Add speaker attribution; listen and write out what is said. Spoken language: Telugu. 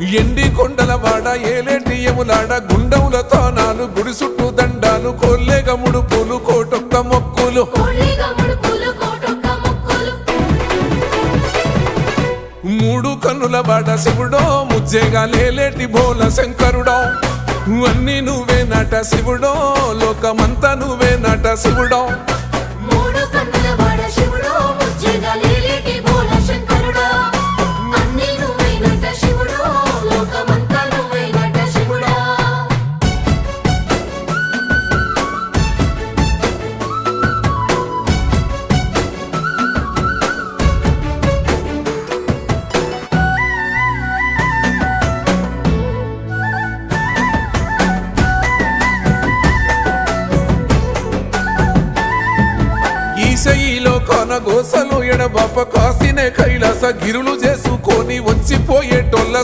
Speaker 1: ఎండి కొండల వాడ ఏలేటి యములాడ గుండముల తానాలు గుడి చుట్టూ దండాలు కొల్లేగ ముడుపులు కోటొక్క మొక్కులు మూడు కన్నుల వాడ శివుడో ముజ్జేగా లేలేటి బోల శంకరుడో అన్ని నువ్వే నట శివుడో లోకమంతా నువ్వే నట శివుడో ఈశయిలో కొన గోసలు ఎడబాప కాసినే కైలాస గిరులు చేసుకొని వచ్చిపోయేటోళ్ళ